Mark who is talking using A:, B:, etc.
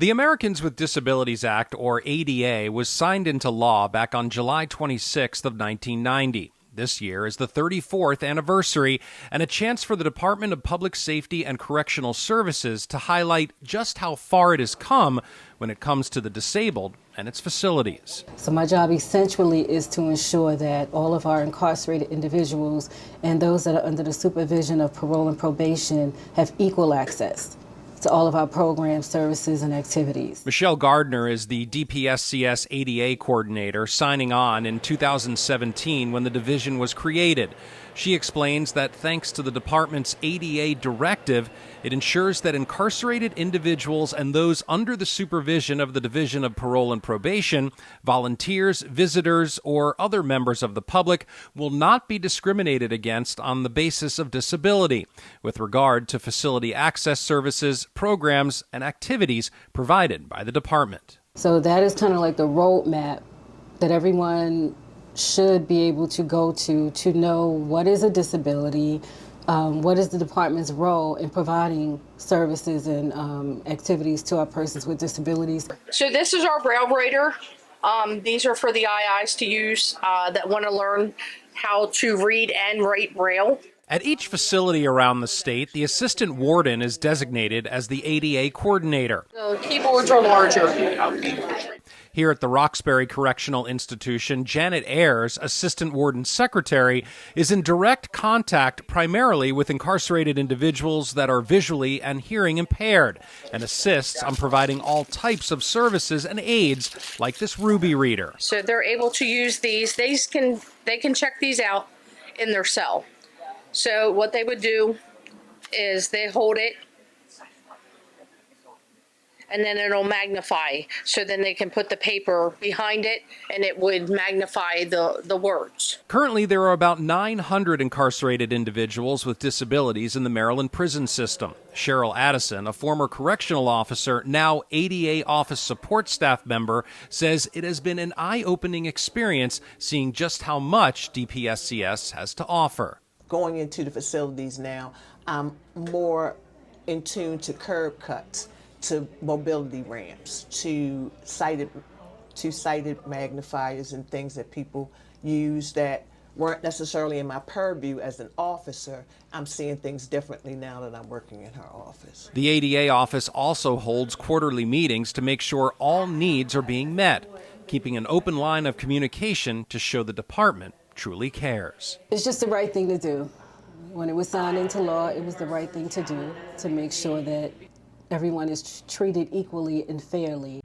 A: The Americans with Disabilities Act, or ADA, was signed into law back on July 26th of 1990. This year is the 34th anniversary and a chance for the Department of Public Safety and Correctional Services to highlight just how far it has come when it comes to the disabled and its facilities.
B: So my job essentially is to ensure that all of our incarcerated individuals and those that are under the supervision of parole and probation have equal access to all of our programs, services, and activities.
A: Michelle Gardner is the DPSCS ADA coordinator, signing on in 2017 when the division was created. She explains that thanks to the department's ADA directive, it ensures that incarcerated individuals and those under the supervision of the Division of Parole and Probation, volunteers, visitors, or other members of the public will not be discriminated against on the basis of disability with regard to facility access services, programs, and activities provided by the department.
B: So that is kind of like the roadmap that everyone should be able to go to know what is a disability, what is the department's role in providing services and activities to our persons with disabilities.
C: So this is our Braille reader. These are for the IIs to use that want to learn how to read and write Braille.
A: At each facility around the state, the assistant warden is designated as the ADA coordinator.
C: The keyboards are larger.
A: Here at the Roxbury Correctional Institution, Janet Ayers, Assistant Warden Secretary, is in direct contact primarily with incarcerated individuals that are visually and hearing impaired and assists on providing all types of services and aids like this Ruby reader.
C: So they're able to use these. They can check these out in their cell. So what they would do is they hold it and then it'll magnify. So then they can put the paper behind it and it would magnify the words.
A: Currently, there are about 900 incarcerated individuals with disabilities in the Maryland prison system. Cheryl Addison, a former correctional officer, now ADA office support staff member, says it has been an eye-opening experience seeing just how much DPSCS has to offer.
D: Going into the facilities now, I'm more in tune to curb cuts, to mobility ramps, to sighted magnifiers and things that people use that weren't necessarily in my purview as an officer. I'm seeing things differently now that I'm working in her office.
A: The ADA office also holds quarterly meetings to make sure all needs are being met, keeping an open line of communication to show the department truly cares.
B: It's just the right thing to do. When it was signed into law, it was the right thing to do to make sure that everyone is treated equally and fairly.